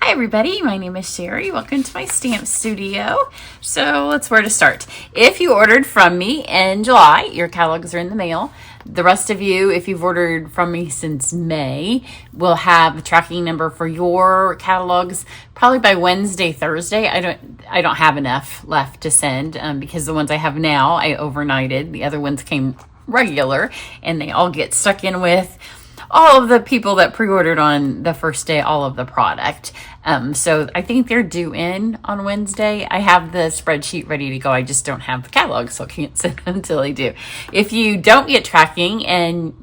Hi everybody, my name is Sherry. Welcome to my stamp studio. So let's where to start. If you ordered from me in July, your catalogs are in the mail. The rest of you, if you've ordered from me since May, will have a tracking number for your catalogs probably by Wednesday, Thursday. I don't have enough left to send because the ones I have now, I overnighted. The other ones came regular and they all get stuck in with all of the people that pre-ordered on the first day, all of the product. So I think they're due in on Wednesday. I have the spreadsheet ready to go. I just don't have the catalog, so I can't send them until I do. If you don't get tracking and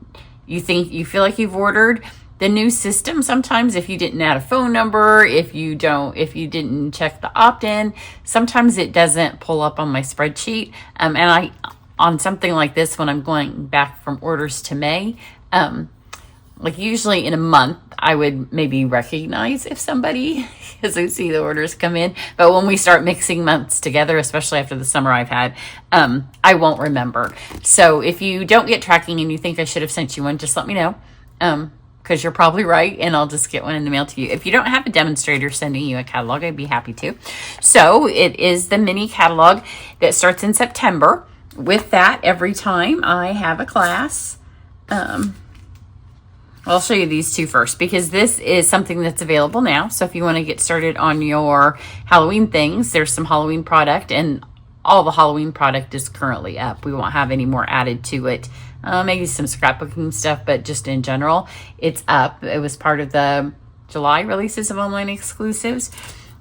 you feel like you've ordered, the new system, sometimes if you didn't add a phone number, if you didn't check the opt-in, sometimes it doesn't pull up on my spreadsheet. And on something like this, when I'm going back from orders to May, like usually in a month, I would maybe recognize if somebody, because I see the orders come in. But when we start mixing months together, especially after the summer I've had, I won't remember. So if you don't get tracking and you think I should have sent you one, just let me know. Because you're probably right, and I'll just get one in the mail to you. If you don't have a demonstrator sending you a catalog, I'd be happy to. So it is the mini catalog that starts in September. With that, every time I have a class, I'll show you these two first because this is something that's available now. So if you want to get started on your Halloween things, there's some Halloween product, and all the Halloween product is currently up. We won't have any more added to it. Maybe some scrapbooking stuff, but just in general, it's up. It was part of the July releases of online exclusives.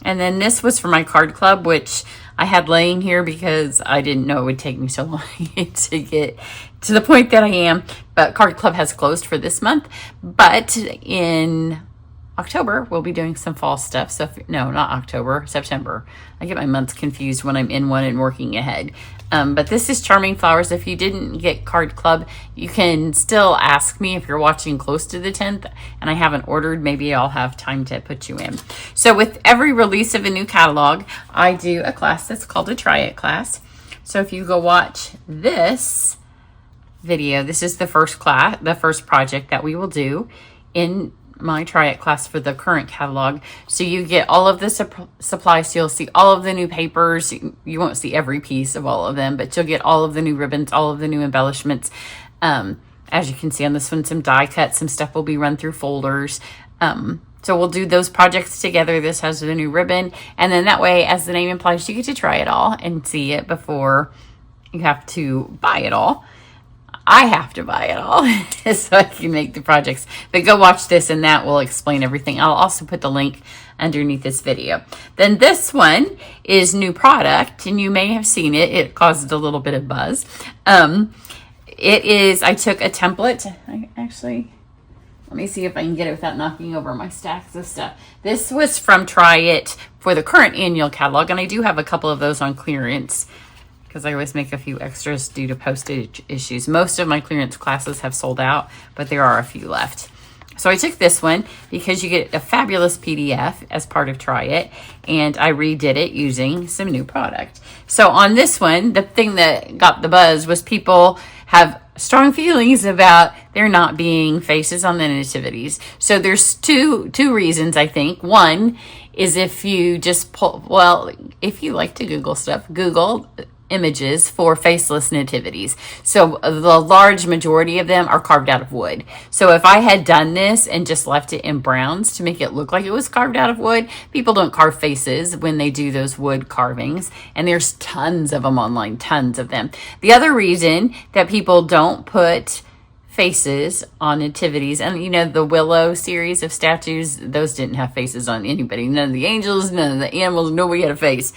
And then this was for my card club, which I had laying here because I didn't know it would take me so long to get to the point that I am. But Card Club has closed for this month. But in October, we'll be doing some fall stuff. So, no, not October, September. I get my months confused when I'm in one and working ahead. But this is Charming Flowers. If you didn't get Card Club, you can still ask me if you're watching close to the 10th and I haven't ordered. Maybe I'll have time to put you in. So with every release of a new catalog, I do a class that's called a Try It class. So if you go watch this video, this is the first class, the first project that we will do in my Try It class for the current catalog. So you get all of the supplies. So you'll see all of the new papers. You won't see every piece of all of them, but you'll get all of the new ribbons, all of the new embellishments. As you can see on this one, some die cuts, some stuff will be run through folders. So we'll do those projects together. This has the new ribbon. And then that way, as the name implies, you get to try it all and see it before you have to buy it all. I have to buy it all so I can make the projects. But go watch this and that will explain everything. I'll also put the link underneath this video. Then this one is new product, and you may have seen it. It caused a little bit of buzz. It is, I took a template. Let me see if I can get it without knocking over my stacks of stuff. This was from Try It for the current annual catalog, and I do have a couple of those on clearance, because I always make a few extras due to postage issues. Most of my clearance classes have sold out, but there are a few left. So I took this one because you get a fabulous PDF as part of Try It, and I redid it using some new product. So on this one, the thing that got the buzz was people have strong feelings about there not being faces on the nativities. So there's two reasons, I think. One is if you just if you like to Google stuff, Google images for faceless nativities. So the large majority of them are carved out of wood. So if I had done this and just left it in browns to make it look like it was carved out of wood, people don't carve faces when they do those wood carvings. And there's tons of them online, tons of them. The other reason that people don't put faces on nativities, and you know, the Willow series of statues, those didn't have faces on anybody. None of the angels, none of the animals, nobody had a face.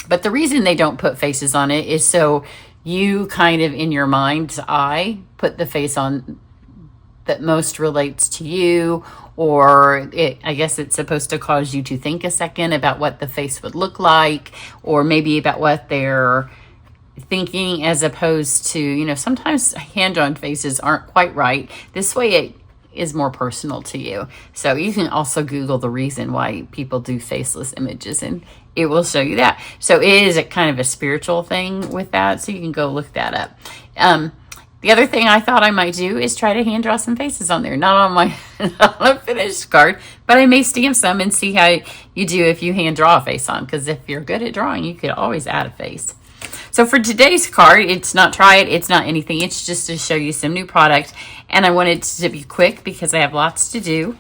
But the reason they don't put faces on it is so you kind of, in your mind's eye, put the face on that most relates to you, or I guess it's supposed to cause you to think a second about what the face would look like, or maybe about what they're thinking, as opposed to, you know, sometimes hand-drawn faces aren't quite right. This way it is more personal to you. So you can also Google the reason why people do faceless images, and it will show you that. So it is a kind of a spiritual thing with that. So you can go look that up. The other thing I thought I might do is try to hand draw some faces on there. Not on my not on a finished card, but I may stamp some and see how you do if you hand draw a face on. Because if you're good at drawing, you could always add a face. So for today's card, it's not try it, it's not anything. It's just to show you some new product. And I wanted to be quick because I have lots to do.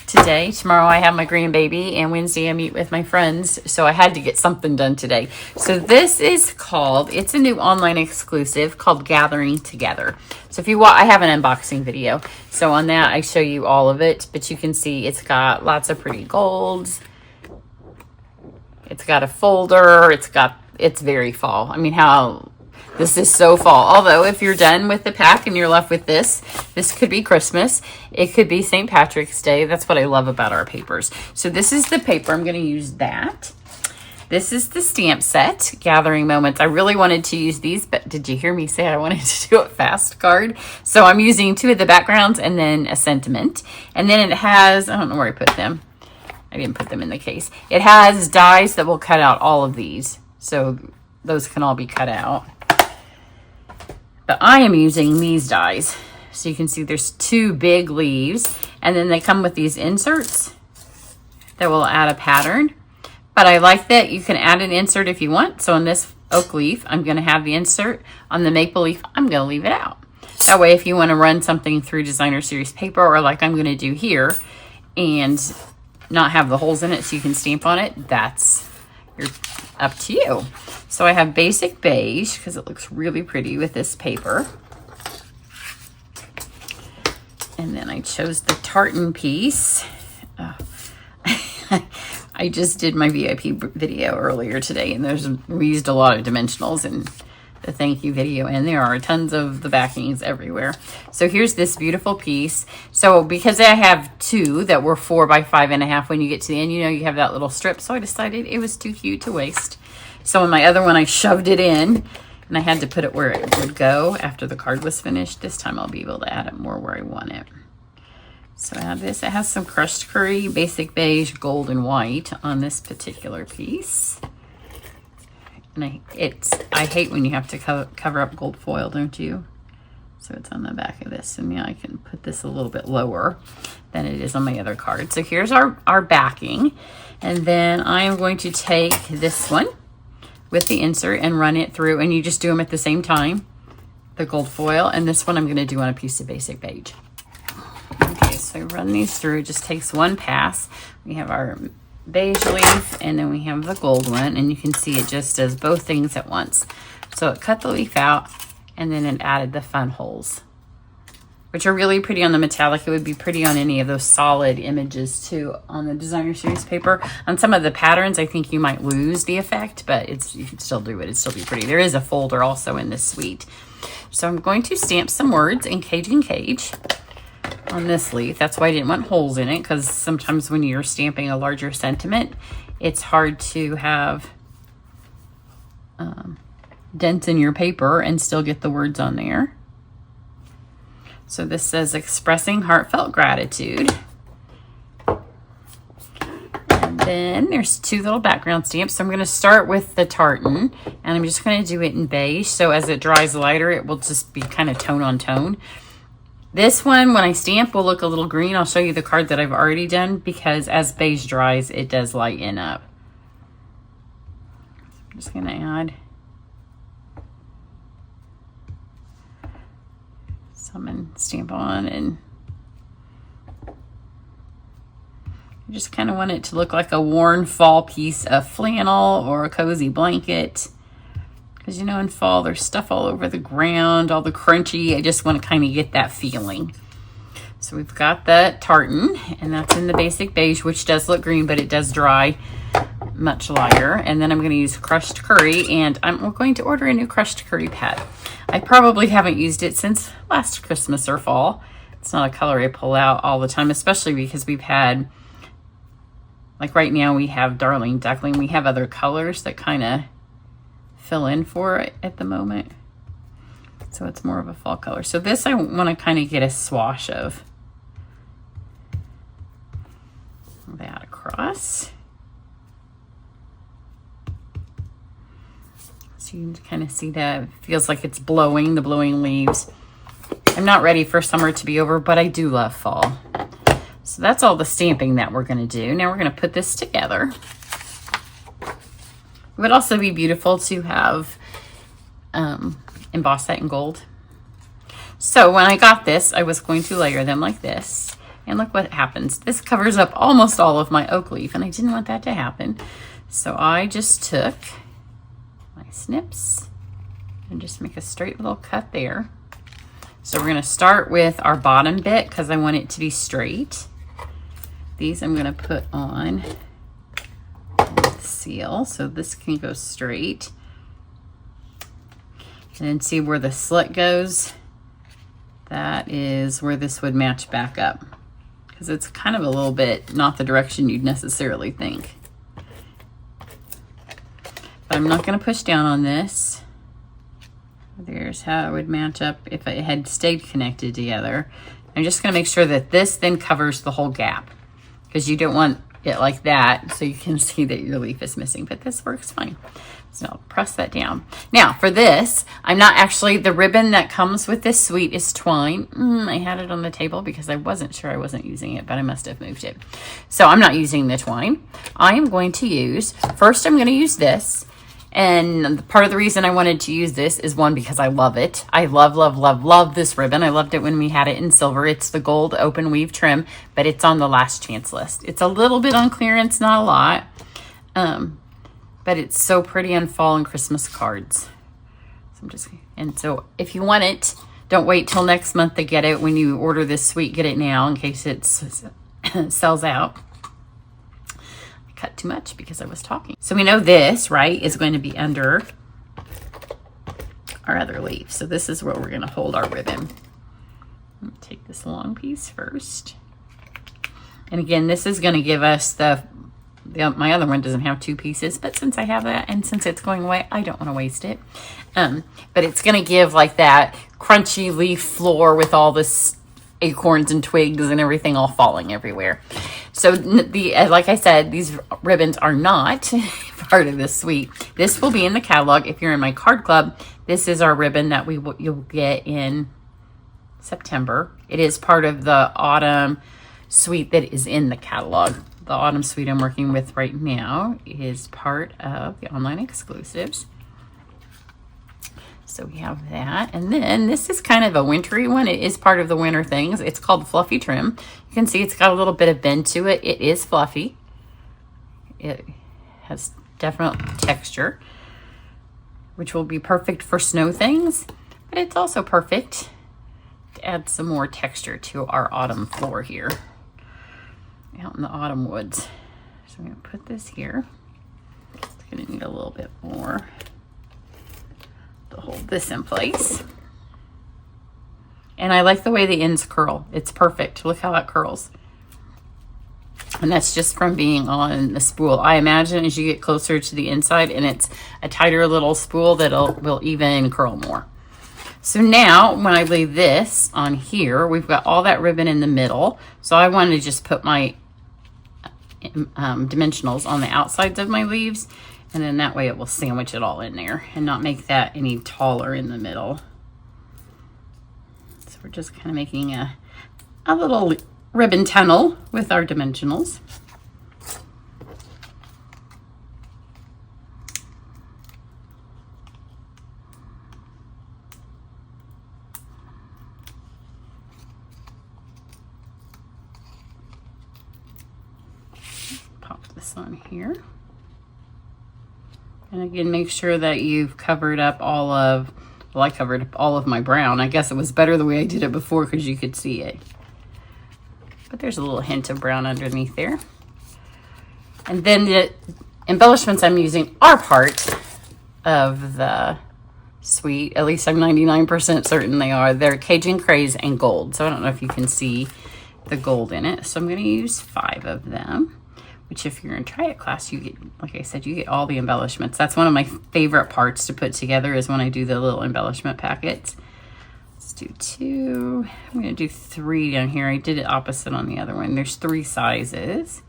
Today. Tomorrow I have my grandbaby, and Wednesday I meet with my friends, so I had to get something done today. So this is called, it's a new online exclusive called Gathering Together. So if you want, I have an unboxing video. So on that I show you all of it, but you can see it's got lots of pretty golds. It's got a folder. It's very fall. I mean, this is so fall. Although if you're done with the pack and you're left with this could be Christmas. It could be St. Patrick's Day. That's what I love about our papers. So this is the paper. I'm going to use that. This is the stamp set, Gathering Moments. I really wanted to use these, but did you hear me say I wanted to do a fast card? So I'm using 2 of the backgrounds and then a sentiment. And then it has, I don't know where I put them. I didn't put them in the case. It has dies that will cut out all of these. So those can all be cut out. But I am using these dies. So you can see there's 2 big leaves. And then they come with these inserts that will add a pattern. But I like that you can add an insert if you want. So on this oak leaf, I'm going to have the insert. On the maple leaf, I'm going to leave it out. That way if you want to run something through Designer Series paper, or like I'm going to do here, and not have the holes in it so you can stamp on it, that's up to you. So I have basic beige because it looks really pretty with this paper. And then I chose the tartan piece. Oh. I just did my VIP video earlier today, and we used a lot of dimensionals in the thank you video, and there are tons of the backings everywhere. So here's this beautiful piece. So because I have 2 that were 4 by 5.5, when you get to the end, you know, you have that little strip. So I decided it was too cute to waste. So in my other one, I shoved it in, and I had to put it where it would go after the card was finished. This time I'll be able to add it more where I want it. So I have this. It has some crushed curry, basic beige, gold, and white on this particular piece. And I hate when you have to cover up gold foil, don't you? So it's on the back of this. And yeah, I can put this a little bit lower than it is on my other card. So here's our backing. And then I am going to take this one with the insert and run it through. And you just do them at the same time, the gold foil. And this one I'm going to do on a piece of basic beige. Okay, so run these through. It just takes one pass. We have our beige leaf, and then we have the gold one, and you can see it just does both things at once. So it cut the leaf out, and then it added the fun holes, which are really pretty on the metallic. It would be pretty on any of those solid images too on the Designer Series paper. On some of the patterns, I think you might lose the effect, but you can still do it. It'd still be pretty. There is a folder also in this suite. So I'm going to stamp some words in Cage and Cage on this leaf. That's why I didn't want holes in it, because sometimes when you're stamping a larger sentiment, it's hard to have dents in your paper and still get the words on there. So this says expressing heartfelt gratitude. And then there's 2 little background stamps. So I'm going to start with the tartan, and I'm just going to do it in beige. So as it dries lighter, it will just be kind of tone on tone. This one, when I stamp, will look a little green. I'll show you the card that I've already done, because as beige dries, it does lighten up. I'm just going to add some and stamp on, and I just kind of want it to look like a worn fall piece of flannel or a cozy blanket. Because, you know, in fall, there's stuff all over the ground, all the crunchy. I just want to kind of get that feeling. So we've got the tartan, and that's in the basic beige, which does look green, but it does dry much lighter. And then I'm going to use crushed curry, and I'm going to order a new crushed curry pad. I probably haven't used it since last Christmas or fall. It's not a color I pull out all the time, especially because we've had, like right now, we have Darling Duckling. We have other colors that kind of fill in for it at the moment. So it's more of a fall color. So this I want to kind of get a swash of that across. So you can kind of see that. It feels like it's blowing, the blowing leaves. I'm not ready for summer to be over, but I do love fall. So that's all the stamping that we're going to do. Now we're going to put this together. It would also be beautiful to have emboss that in gold. So when I got this, I was going to layer them like this. And look what happens. This covers up almost all of my oak leaf, and I didn't want that to happen. So I just took my snips and just make a straight little cut there. So we're going to start with our bottom bit because I want it to be straight. These I'm going to put on with seal, so this can go straight. And then see where the slit goes? That is where this would match back up, because it's kind of a little bit not the direction you'd necessarily think. But I'm not going to push down on this. There's how it would match up if it had stayed connected together. I'm just going to make sure that this then covers the whole gap, because you don't want it like that so you can see that your leaf is missing, but this works fine. So I'll press that down. Now for this, I'm not actually, the ribbon that comes with this suite is twine. I had it on the table because I wasn't sure I wasn't using it, but I must have moved it. So I'm not using the twine. I am going to use, first I'm going to use this. And part of the reason I wanted to use this is one, because I love it. I love, love, love, love this ribbon. I loved it when we had it in silver. It's the gold open weave trim, but it's on the last chance list. It's a little bit on clearance, not a lot. But it's so pretty on fall and Christmas cards. So if you want it, don't wait till next month to get it. When you order this suite, get it now in case it sells out. Cut too much because I was talking. So we know this, right, is going to be under our other leaf. So this is where we're going to hold our ribbon. Take this long piece first. And again, this is going to give us my other one doesn't have two pieces, but since I have that and since it's going away, I don't want to waste it. But it's going to give like that crunchy leaf floor with all this acorns and twigs and everything all falling everywhere. So like I said, these ribbons are not part of this suite. This will be in the catalog. If you're in my card club, this is our ribbon that you'll get in September. It is part of the autumn suite that is in the catalog. The autumn suite I'm working with right now is part of the online exclusives. So we have that. And then this is kind of a wintry one. It is part of the winter things. It's called Fluffy Trim. You can see it's got a little bit of bend to it. It is fluffy. It has definite texture, which will be perfect for snow things. But it's also perfect to add some more texture to our autumn floor here out in the autumn woods. So I'm going to put this here. It's going to need a little bit more to hold this in place. And I like the way the ends curl. It's perfect. Look how that curls. And that's just from being on the spool. I imagine as you get closer to the inside and it's a tighter little spool, that will even curl more. So now when I lay this on here, we've got all that ribbon in the middle. So I wanted to just put my dimensionals on the outsides of my leaves. And then that way it will sandwich it all in there and not make that any taller in the middle. So we're just kind of making a little ribbon tunnel with our dimensionals. Pop this on here. And again, make sure that you've covered up all of, well, I covered up all of my brown. I guess it was better the way I did it before because you could see it. But there's a little hint of brown underneath there. And then the embellishments I'm using are part of the suite. At least I'm 99% certain they are. They're Cajun Craze and gold. So I don't know if you can see the gold in it. So I'm going to use 5 of them. Which if you're in Try It class, you get, like I said, you get all the embellishments. That's one of my favorite parts to put together is when I do the little embellishment packets. Let's do 2. I'm going to do 3 down here. I did it opposite on the other one. There's 3 sizes.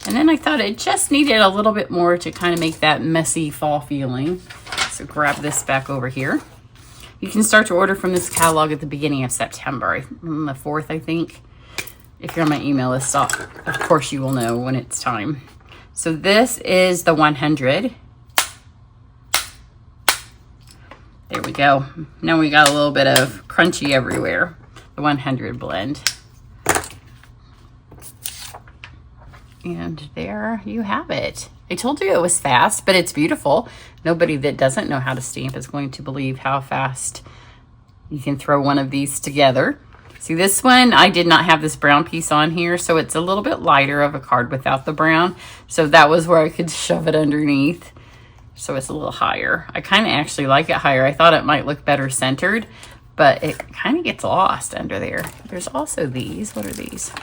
And And then I thought it just needed a little bit more to kind of make that messy fall feeling. So grab this back over here. You can start to order from this catalog at the beginning of September, on the 4th, I think. If you're on my email list, of course you will know when it's time. So this is the 100. There we go. Now we got a little bit of crunchy everywhere. The 100 blend. And there you have it. I told you it was fast, but it's beautiful. Nobody that doesn't know how to stamp is going to believe how fast you can throw one of these together. See, this one, I did not have this brown piece on here, so it's a little bit lighter of a card without the brown. So that was where I could shove it underneath. So it's a little higher. I kind of actually like it higher. I thought it might look better centered, but it kind of gets lost under there. There's also these. What are these?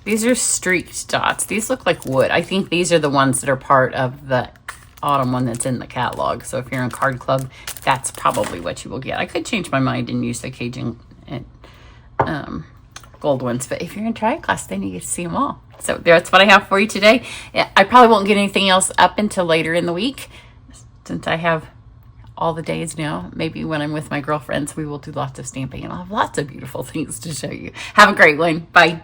These are streaked dots. These look like wood. I think these are the ones that are part of the autumn one that's in the catalog. So if you're in Card Club, that's probably what you will get. I could change my mind and use the Cajun and gold ones, but if you're in Triad class, then you get to see them all. So that's what I have for you today. I probably won't get anything else up until later in the week, since I have all the days now. Maybe when I'm with my girlfriends, we will do lots of stamping, and I'll have lots of beautiful things to show you. Have a great one. Bye.